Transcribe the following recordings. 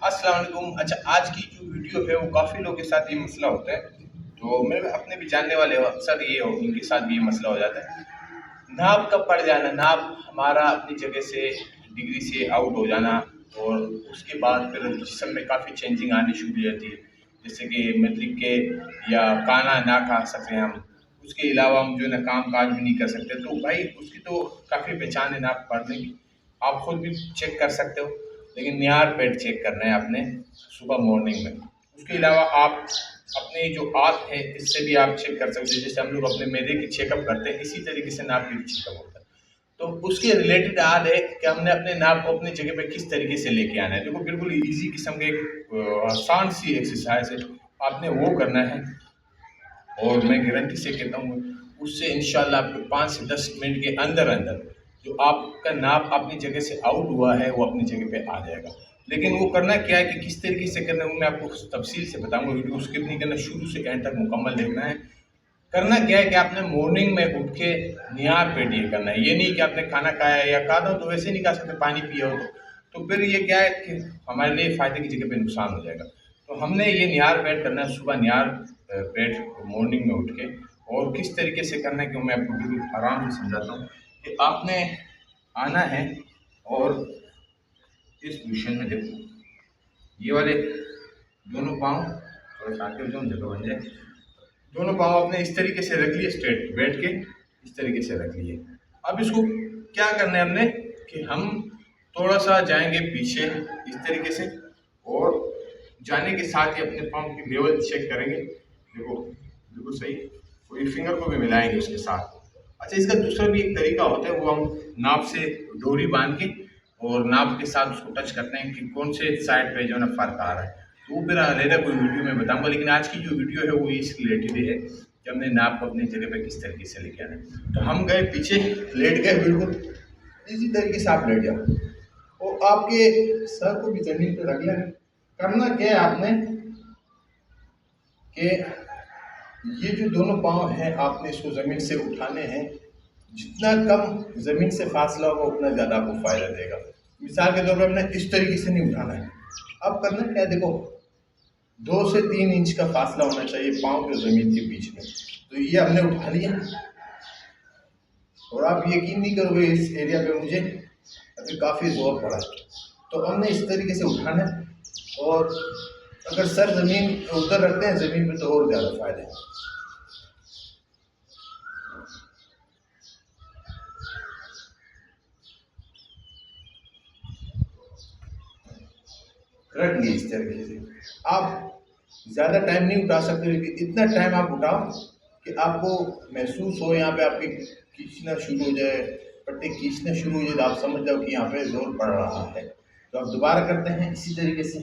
अस्सलाम वालेकुम। अच्छा, आज की जो वीडियो है वो काफ़ी लोगों के साथ ये मसला होता है। तो मेरे अपने भी जानने वाले हो, अक्सर ये हो उनके साथ भी ये मसला हो जाता है। नाप का पड़ जाना, नाप हमारा अपनी जगह से डिग्री से आउट हो जाना, और उसके बाद फिर जिस्म में काफ़ी चेंजिंग आनी शुरू हो जाती है। जैसे कि मतलब के या खाना ना खा सकते हैं हम, उसके अलावा हम जो है ना काम काज भी नहीं कर सकते। तो भाई उसकी तो काफ़ी पहचान है नाप पढ़ने की, आप खुद भी चेक कर सकते हो। लेकिन नियर पेट चेक करना है आपने सुबह मॉर्निंग में। उसके अलावा आप अपने जो आँत है इससे भी आप चेक कर सकते हो। जैसे हम लोग अपने मैदे की चेकअप करते हैं, इसी तरीके से नाप की भी चेकअप होता है। तो उसके रिलेटेड याद है कि हमने अपने नाप को अपनी जगह पे किस तरीके से लेके आना है। देखो बिल्कुल ईजी किस्म का एक आसान सी एक्सरसाइज है, आपने वो करना है। और मैं गारंटी से कहता हूँ उससे इंशाल्लाह आपको 5 से 10 मिनट के अंदर अंदर जो आपका नाप अपनी जगह से आउट हुआ है वो अपनी जगह पे आ जाएगा। लेकिन वो करना क्या है कि किस तरीके से करना है वो मैं आपको तफसील से बताऊंगा। वीडियो स्किप नहीं करना, शुरू से एंड तक मुकम्मल देखना है। करना क्या है कि आपने मॉर्निंग में उठ के निहार पेट ये करना है। ये नहीं कि आपने खाना खाया या खा दो तो वैसे नहीं खा सकते, पानी पिया हो तो फिर ये क्या है कि हमारे लिए फ़ायदे की जगह पे नुकसान हो जाएगा। तो हमने ये निहार पेट करना है सुबह, निहार पेट मॉर्निंग में उठ के। और किस तरीके से करना है कि मैं आपको बिल्कुल आराम से समझाता हूँ कि आपने आना है और इस पोजीशन में देखो, ये वाले दोनों पाँव थोड़ा सा आगे हो जाओ, जगह बन जाए। दोनों पाँव अपने इस तरीके से रख लिए, स्ट्रेट बैठ के इस तरीके से रख लिए। अब इसको क्या करना है हमने कि हम थोड़ा सा जाएंगे पीछे इस तरीके से, और जाने के साथ ही अपने पाँव की लेवल चेक करेंगे। देखो बिल्कुल सही, कोई फिंगर को भी मिलाएंगे उसके साथ। अच्छा, इसका दूसरा भी एक तरीका होता है, वो हम नाप से डोरी बांध के और नाप के साथ उसको टच करते हैं कि कौन से साइड पे जो है ना फर्क आ रहा है। तो वो फिर अलहदा कोई वीडियो में बताऊंगा। लेकिन आज की जो वीडियो है वो इस रिलेटेड है कि हमने नाप को अपनी जगह पे किस तरीके से लेके आना है। तो हम गए पीछे, लेट गए, बिल्कुल इसी तरीके से आप लेट जाओ और आपके सर को भी जमीन पे रख लेना। करना क्या है आपने कि ये जो दोनों पाँव हैं आपने इसको ज़मीन से उठाने हैं। जितना कम ज़मीन से फासला होगा उतना ज़्यादा आपको फ़ायदा देगा। मिसाल के तौर पर हमने इस तरीके से नहीं उठाना है। अब करना क्या है, देखो 2 से 3 इंच का फासला होना चाहिए पाँव के ज़मीन के बीच में। तो ये हमने उठा लिया, और आप यकीन नहीं करोगे इस एरिया पे मुझे अभी काफ़ी ज़ोर पड़ा। तो हमने इस तरीके से उठाना है, और अगर सर ज़मीन उधर रखते हैं ज़मीन पे तो और ज़्यादा फ़ायदा है। रख लिए इस तरीके से। आप ज़्यादा टाइम नहीं उठा सकते, लेकिन इतना टाइम आप उठाओ कि आपको महसूस हो, यहाँ पे आपकी खींचना शुरू हो जाए, पट्टी खींचना शुरू हो जाए, तो आप समझ जाओ कि यहाँ पे जोर पड़ रहा है। तो आप दोबारा करते हैं इसी तरीके से,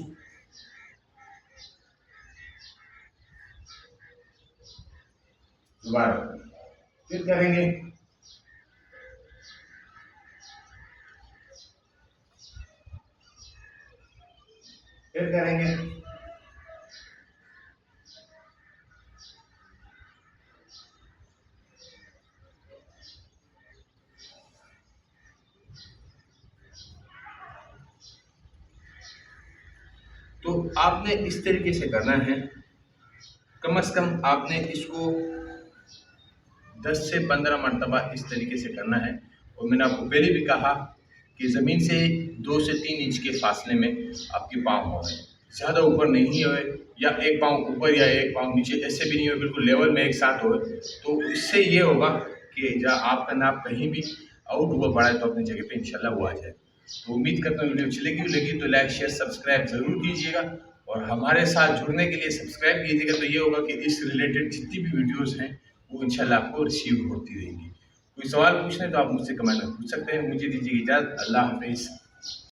दोबारा फिर करेंगे, फिर करेंगे। तो आपने इस तरीके से करना है। कम से कम आपने इसको 10 से 15 मरतबा इस तरीके से करना है। और मैंने आपको पहले भी कहा कि ज़मीन से 2 से 3 इंच के फासले में आपके पाँव हों, ज़्यादा ऊपर नहीं होए, या एक पाँव ऊपर या एक पाँव नीचे, ऐसे भी नहीं हो, बिल्कुल लेवल में एक साथ हो। तो इससे ये होगा कि जहाँ आपका नाप कहीं भी आउट हुआ पड़ा है तो अपनी जगह पे इंशाल्लाह वो आ जाए। तो उम्मीद करता हूँ वीडियो अच्छी लगी तो लाइक शेयर सब्सक्राइब ज़रूर कीजिएगा, और हमारे साथ जुड़ने के लिए सब्सक्राइब कीजिएगा। तो ये होगा कि इस रिलेटेड जितनी भी वीडियोज़ हैं वो इंशाल्लाह आपको रिसीव होती रहेंगी। कोई सवाल पूछना है तो आप मुझसे कमेंट में पूछ सकते हैं। मुझे दीजिए इजाज़त। अल्लाह हाफ़िज़।